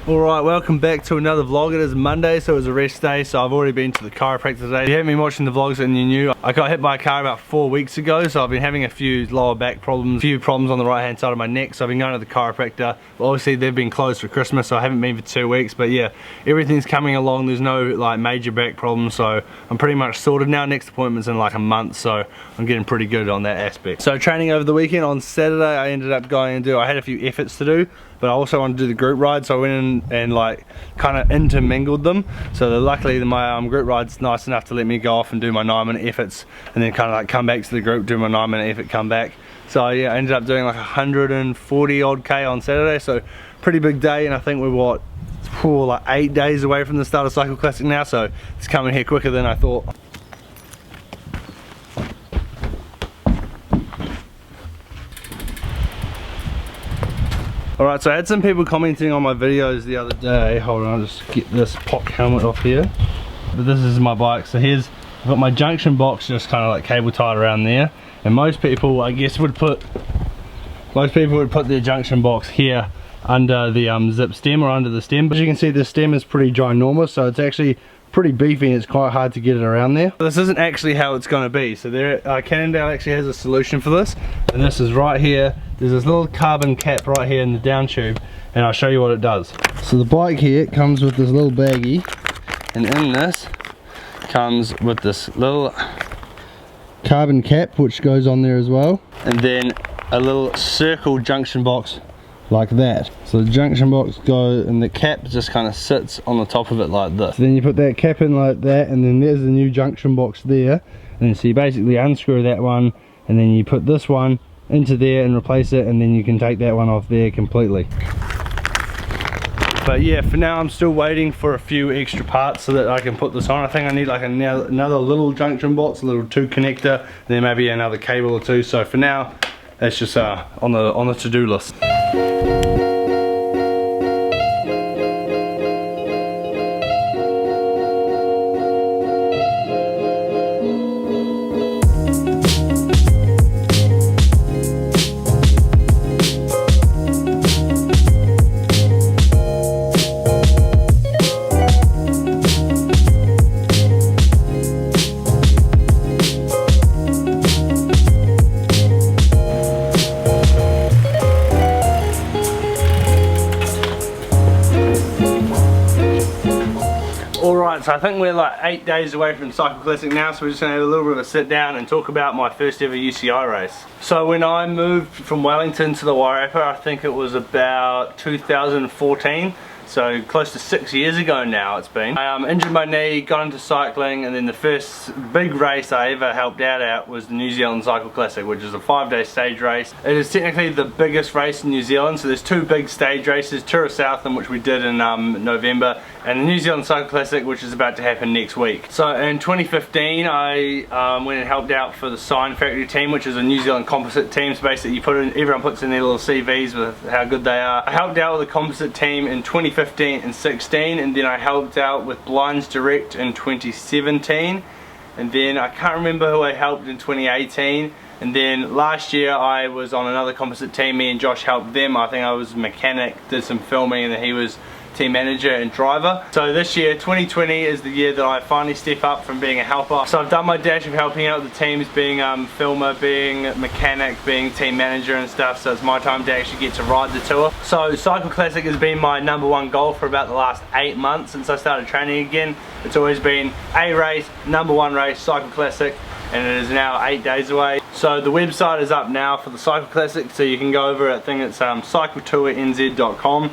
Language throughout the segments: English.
Alright, welcome back to another vlog. It is Monday, so it was a rest day, so I've already been to the chiropractor today. If you haven't been watching the vlogs and you knew, I got hit by a car about 4 weeks ago, so I've been having a few lower back problems, a few problems on the right hand side of my neck, so I've been going to the chiropractor. Obviously they've been closed for Christmas, so I haven't been for 2 weeks, but yeah, everything's coming along. There's no like major back problems, so I'm pretty much sorted now. Next appointment's in like a month, so I'm getting pretty good on that aspect. So training over the weekend, on Saturday I ended up going and I had a few efforts to do, but I also wanted to do the group ride, so I went in and like kind of intermingled them. So luckily my group ride's nice enough to let me go off and do my 9-minute efforts and then kind of like come back to the group, do my 9-minute effort, come back. So yeah, I ended up doing like 140 odd K on Saturday, so pretty big day, and I think we're like 8 days away from the start of Cycle Classic now, so it's coming here quicker than I thought. Alright, so I had some people commenting on my videos the other day. Hold on, I'll just get this POC helmet off here. But this is my bike, so I've got my junction box just kind of like cable tied around there. And most people, I guess, would put their junction box here under the zip stem or under the stem. But as you can see, the stem is pretty ginormous, so it's actually pretty beefy and it's quite hard to get it around there. This isn't actually how it's going to be. So Cannondale actually has a solution for this, and this is right here. There's this little carbon cap right here in the down tube, and I'll show you what it does. So the bike here comes with this little baggie, and in this comes with this little carbon cap which goes on there as well, and then a little circle junction box like that. So the junction box goes and the cap just kind of sits on the top of it like this. So then you put that cap in like that, and then there's the new junction box there, and then so you basically unscrew that one and then you put this one into there and replace it, and then you can take that one off there completely. But yeah, for now I'm still waiting for a few extra parts so that I can put this on. I think I need like another little junction box, a little 2 connector, and then maybe another cable or 2. So for now, that's just on the to-do list. Alright, so I think we're like 8 days away from Cycle Classic now, so we're just going to have a little bit of a sit down and talk about my first ever UCI race. So when I moved from Wellington to the Wairarapa, I think it was about 2014. So close to 6 years ago now it's been. I injured my knee, got into cycling, and then the first big race I ever helped out at was the New Zealand Cycle Classic, which is a 5-day stage race. It is technically the biggest race in New Zealand, so there's 2 big stage races, Tour of Southland, which we did in November, and the New Zealand Cycle Classic, which is about to happen next week. So in 2015 I went and helped out for the Sign Factory team, which is a New Zealand composite team. So basically everyone puts in their little CVs with how good they are. I helped out with the composite team in 2015 and 16, and then I helped out with Blinds Direct in 2017, and then I can't remember who I helped in 2018, and then last year I was on another composite team. Me and Josh helped them. I think I was a mechanic, did some filming, and then he was team manager and driver. So this year, 2020, is the year that I finally step up from being a helper. So I've done my dash of helping out the teams, being filmer, being mechanic, being team manager and stuff, so it's my time to actually get to ride the tour. So Cycle Classic has been my #1 goal for about the last 8 months since I started training again. It's always been a race, #1 race, Cycle Classic, and it is now 8 days away. So the website is up now for the Cycle Classic, so you can go over, I think it's cycletournz.com.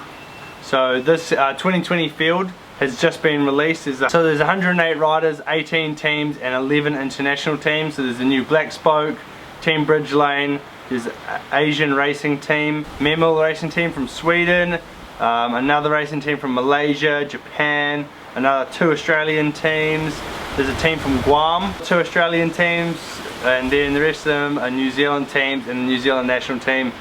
So this 2020 field has just been released. So there's 108 riders, 18 teams and 11 international teams. So there's a new Black Spoke, Team Bridge Lane, there's Asian racing team, Memel racing team from Sweden, another racing team from Malaysia, Japan, another 2 Australian teams, there's a team from Guam, 2 Australian teams, and then the rest of them are New Zealand teams and the New Zealand national team.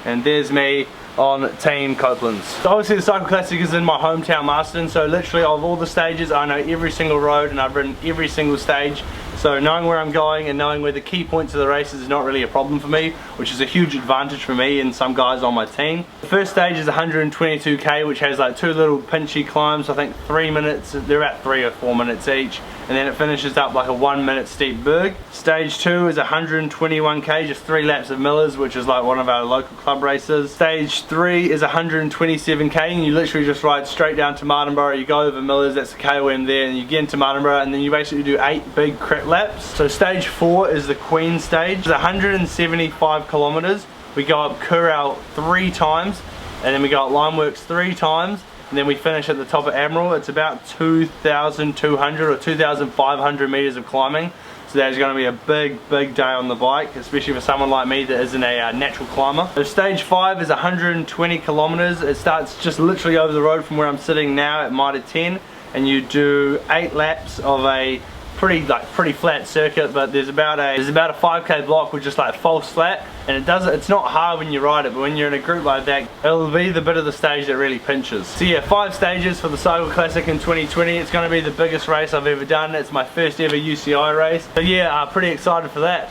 And there's me on Team Couplands. So obviously the Cycle Classic is in my hometown Marston, so literally of all the stages I know every single road and I've ridden every single stage. So knowing where I'm going and knowing where the key points of the race is not really a problem for me, which is a huge advantage for me and some guys on my team. The first stage is 122k, which has like 2 little pinchy climbs, I think 3 minutes, they're about 3 or 4 minutes each, and then it finishes up like a 1 minute steep berg. Stage 2 is 121k, just 3 laps of Millers, which is like one of our local club races. Stage 3 is 127k, and you literally just ride straight down to Martinborough. You go over Millers, that's the KOM there, and you get into Martinborough, and then you basically do 8 big crit laps. So stage 4 is the Queen stage. It's 175 kilometers. We go up Curragh 3 times, and then we go up Limeworks 3 times, and then we finish at the top of Admiral. It's about 2,200 or 2,500 meters of climbing. So there's going to be a big day on the bike, especially for someone like me that isn't a natural climber. So stage 5 is 120 kilometers. It starts just literally over the road from where I'm sitting now at Mitre 10, and you do 8 laps of a pretty flat circuit, but there's about a 5k block with just like false flat, and it's not hard when you ride it, but when you're in a group like that, it'll be the bit of the stage that really pinches. So yeah, 5 stages for the Cycle Classic in 2020. It's going to be the biggest race I've ever done. It's my first ever UCI race, so yeah, pretty excited for that.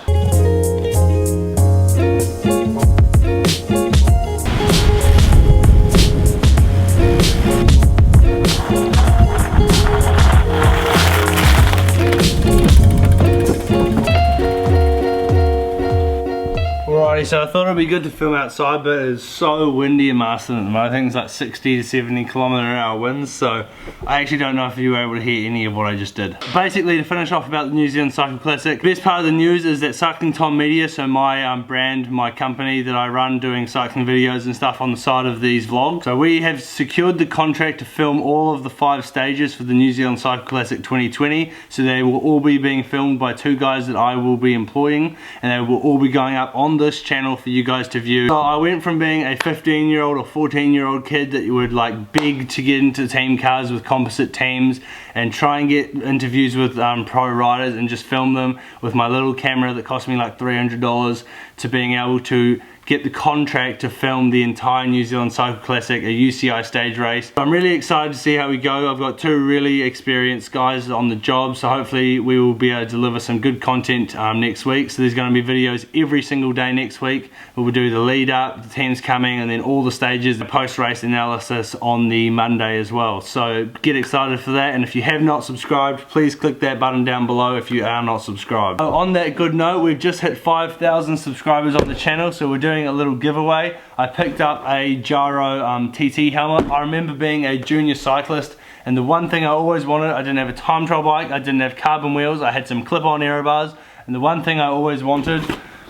So I thought it'd be good to film outside, but it's so windy in Marston at the moment. I think it's like 60 to 70 km/h winds, so I actually don't know if you were able to hear any of what I just did. Basically, to finish off about the New Zealand Cycle Classic, the best part of the news is that CyclingTom Media, so my brand, my company that I run doing cycling videos and stuff on the side of these vlogs, so we have secured the contract to film all of the 5 stages for the New Zealand Cycle Classic 2020. So they will all be being filmed by 2 guys that I will be employing, and they will all be going up on this channel for you guys to view. So I went from being a 15-year-old or 14-year-old kid that you would like beg to get into team cars with composite teams and try and get interviews with pro riders and just film them with my little camera that cost me like $300, to being able to get the contract to film the entire New Zealand Cycle Classic, a UCI Stage Race. So I'm really excited to see how we go. I've got 2 really experienced guys on the job, so hopefully we will be able to deliver some good content next week. So there's going to be videos every single day next week. We'll do the lead up, the team's coming, and then all the stages, the post-race analysis on the Monday as well. So get excited for that, and if you have not subscribed, please click that button down below if you are not subscribed. On that good note, we've just hit 5,000 subscribers on the channel, so we're doing a little giveaway. I picked up a Gyro TT helmet. I remember being a junior cyclist, and the one thing I always wanted, I didn't have a time trial bike, I didn't have carbon wheels, I had some clip-on aero bars, and the one thing I always wanted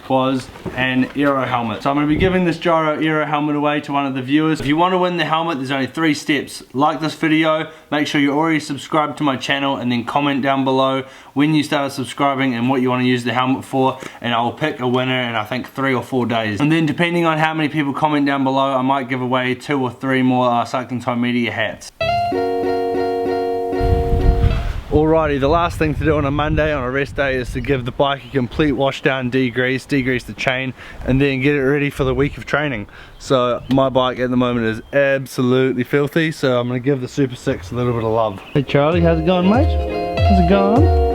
was an aero helmet. So I'm going to be giving this Gyro aero helmet away to one of the viewers. If you want to win the helmet, there's only 3 steps. Like this video, make sure you're already subscribed to my channel, and then comment down below when you started subscribing and what you want to use the helmet for, and I'll pick a winner in I think 3 or 4 days. And then depending on how many people comment down below, I might give away 2 or 3 more CyclingTom Media hats. Alrighty, the last thing to do on a Monday, on a rest day, is to give the bike a complete wash down, degrease the chain, and then get it ready for the week of training. So my bike at the moment is absolutely filthy, so I'm going to give the Super 6 a little bit of love. Hey Charlie, how's it going, mate? How's it going?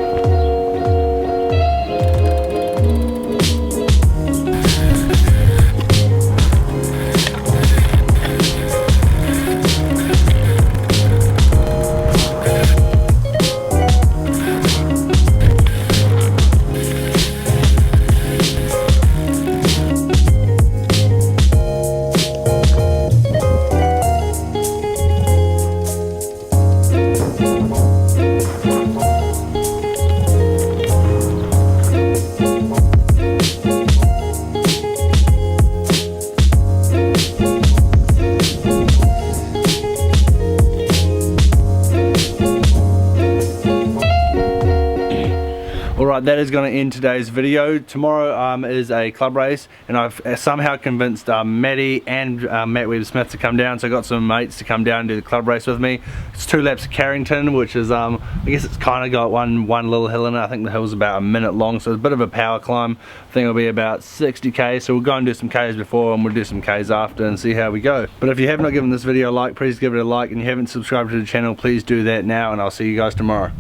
Alright, that is going to end today's video. Tomorrow is a club race, and I've somehow convinced Maddie and Matt Webb-Smith to come down, so I got some mates to come down and do the club race with me. It's 2 laps of Carrington, which is, I guess it's kind of got one little hill in it. I think the hill's about a minute long, so it's a bit of a power climb. I think it'll be about 60k, so we'll go and do some Ks before, and we'll do some Ks after and see how we go. But if you have not given this video a like, please give it a like, and you haven't subscribed to the channel, please do that now, and I'll see you guys tomorrow.